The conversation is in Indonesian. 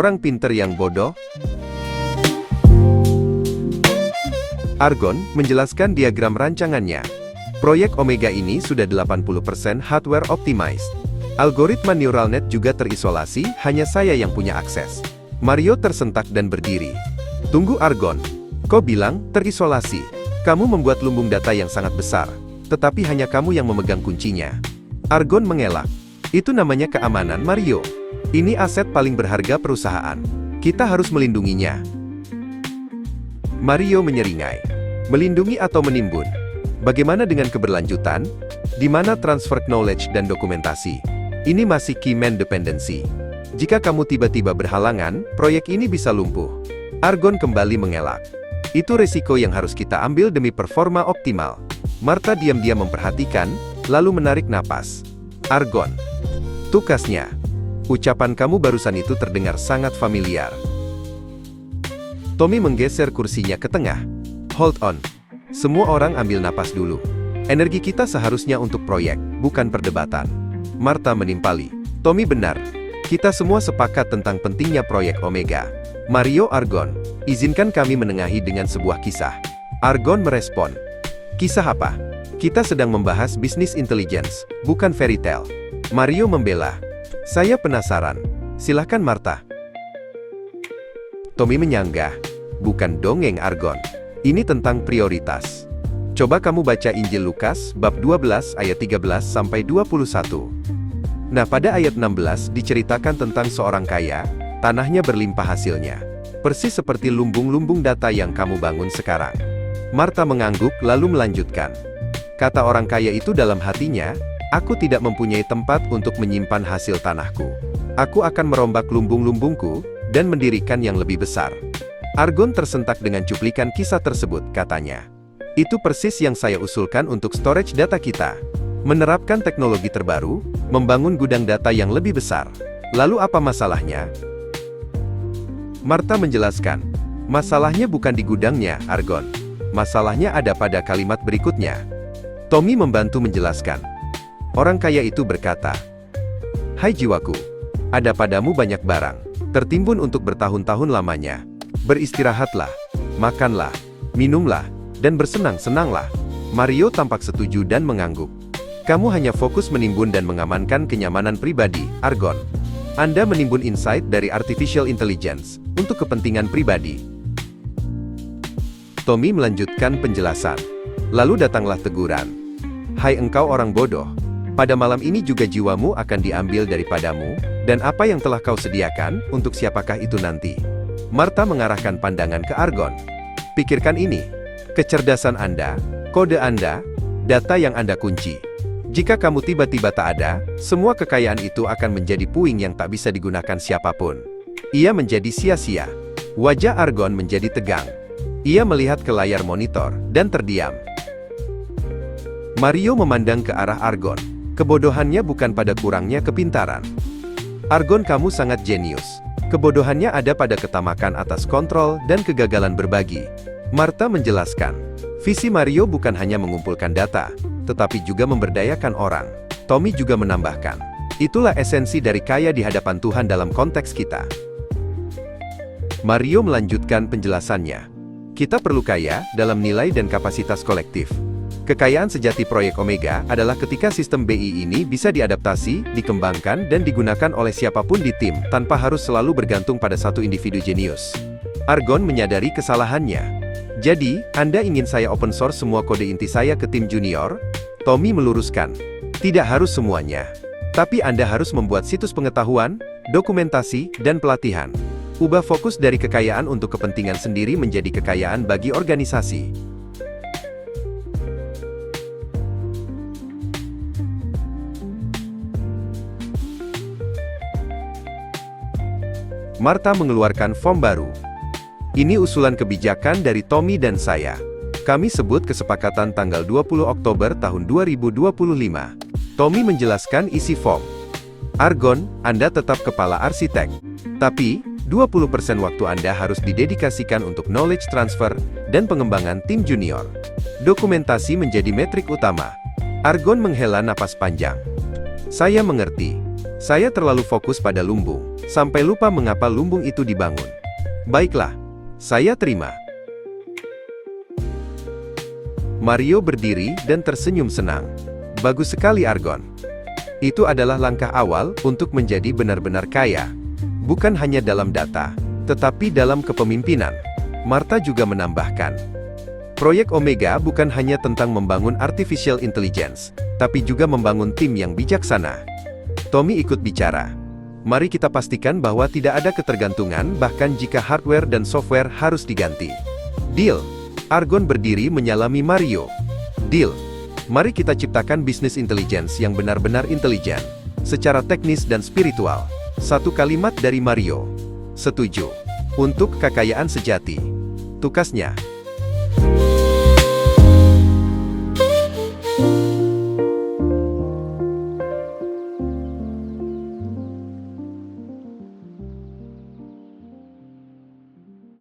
Orang pinter yang bodoh. Argon menjelaskan diagram rancangannya. Proyek Omega ini sudah 80% hardware optimized. Algoritma neural net juga terisolasi, hanya saya yang punya akses. Mario tersentak dan berdiri. Tunggu Argon. Kau bilang, terisolasi. Kamu membuat lumbung data yang sangat besar. Tetapi hanya kamu yang memegang kuncinya. Argon mengelak. Itu namanya keamanan, Mario. Ini aset paling berharga perusahaan. Kita harus melindunginya. Mario menyeringai. Melindungi atau menimbun? Bagaimana dengan keberlanjutan? Di mana transfer knowledge dan dokumentasi? Ini masih key man dependency. Jika kamu tiba-tiba berhalangan, proyek ini bisa lumpuh. Argon kembali mengelak. Itu resiko yang harus kita ambil demi performa optimal. Martha diam-diam memperhatikan, lalu menarik napas. Argon. Tukasnya. Ucapan kamu barusan itu terdengar sangat familiar. Tommy menggeser kursinya ke tengah. Hold on. Semua orang ambil napas dulu. Energi kita seharusnya untuk proyek, bukan perdebatan. Martha menimpali. Tommy benar. Kita semua sepakat tentang pentingnya proyek Omega. Mario Argon, izinkan kami menengahi dengan sebuah kisah. Argon merespon. Kisah apa? Kita sedang membahas bisnis intelligence, bukan fairy tale. Mario membela. Saya penasaran. Silahkan Martha. Tommy menyanggah. Bukan dongeng Argon. Ini tentang prioritas. Coba kamu baca Injil Lukas, bab 12 ayat 13 sampai 21. Nah, pada ayat 16 diceritakan tentang seorang kaya, tanahnya berlimpah hasilnya. Persis seperti lumbung-lumbung data yang kamu bangun sekarang. Martha mengangguk lalu melanjutkan. Kata orang kaya itu dalam hatinya, aku tidak mempunyai tempat untuk menyimpan hasil tanahku. Aku akan merombak lumbung-lumbungku, dan mendirikan yang lebih besar. Argon tersentak dengan cuplikan kisah tersebut, katanya. Itu persis yang saya usulkan untuk storage data kita. Menerapkan teknologi terbaru, membangun gudang data yang lebih besar. Lalu apa masalahnya? Martha menjelaskan. Masalahnya bukan di gudangnya, Argon. Masalahnya ada pada kalimat berikutnya. Tommy membantu menjelaskan. Orang kaya itu berkata, "Hai jiwaku, ada padamu banyak barang, tertimbun untuk bertahun-tahun lamanya. Beristirahatlah, makanlah, minumlah, dan bersenang-senanglah." Mario tampak setuju dan mengangguk. Kamu hanya fokus menimbun dan mengamankan kenyamanan pribadi, Argon. Anda menimbun insight dari artificial intelligence, untuk kepentingan pribadi. Tommy melanjutkan penjelasan. Lalu datanglah teguran. Hai engkau orang bodoh. Pada malam ini juga jiwamu akan diambil daripadamu, dan apa yang telah kau sediakan, untuk siapakah itu nanti? Martha mengarahkan pandangan ke Argon. Pikirkan ini. Kecerdasan Anda, kode Anda, data yang Anda kunci. Jika kamu tiba-tiba tak ada, semua kekayaan itu akan menjadi puing yang tak bisa digunakan siapapun. Ia menjadi sia-sia. Wajah Argon menjadi tegang. Ia melihat ke layar monitor, dan terdiam. Mario memandang ke arah Argon. Kebodohannya bukan pada kurangnya kepintaran. Argon, kamu sangat jenius. Kebodohannya ada pada ketamakan atas kontrol dan kegagalan berbagi. Martha menjelaskan. Visi Mario bukan hanya mengumpulkan data, tetapi juga memberdayakan orang. Tommy juga menambahkan. Itulah esensi dari kaya di hadapan Tuhan dalam konteks kita. Mario melanjutkan penjelasannya. Kita perlu kaya dalam nilai dan kapasitas kolektif. Kekayaan sejati proyek Omega adalah ketika sistem BI ini bisa diadaptasi, dikembangkan, dan digunakan oleh siapapun di tim, tanpa harus selalu bergantung pada satu individu jenius. Argon menyadari kesalahannya. Jadi, Anda ingin saya open source semua kode inti saya ke tim junior? Tommy meluruskan. Tidak harus semuanya. Tapi Anda harus membuat situs pengetahuan, dokumentasi, dan pelatihan. Ubah fokus dari kekayaan untuk kepentingan sendiri menjadi kekayaan bagi organisasi. Martha mengeluarkan form baru. Ini usulan kebijakan dari Tommy dan saya. Kami sebut kesepakatan tanggal 20 Oktober tahun 2025. Tommy menjelaskan isi form. Argon, Anda tetap kepala arsitek. Tapi, 20% waktu Anda harus didedikasikan untuk knowledge transfer dan pengembangan tim junior. Dokumentasi menjadi metrik utama. Argon menghela napas panjang. Saya mengerti. Saya terlalu fokus pada lumbung, sampai lupa mengapa lumbung itu dibangun. Baiklah, saya terima. Mario berdiri dan tersenyum senang. Bagus sekali Argon. Itu adalah langkah awal untuk menjadi benar-benar kaya. Bukan hanya dalam data, tetapi dalam kepemimpinan. Martha juga menambahkan, proyek Omega bukan hanya tentang membangun artificial intelligence, tapi juga membangun tim yang bijaksana. Tommy ikut bicara. Mari kita pastikan bahwa tidak ada ketergantungan bahkan jika hardware dan software harus diganti. Deal. Argon berdiri menyalami Mario. Deal. Mari kita ciptakan bisnis intelligence yang benar-benar intelijen, secara teknis dan spiritual. Satu kalimat dari Mario. Setuju. Untuk kekayaan sejati. Tukasnya.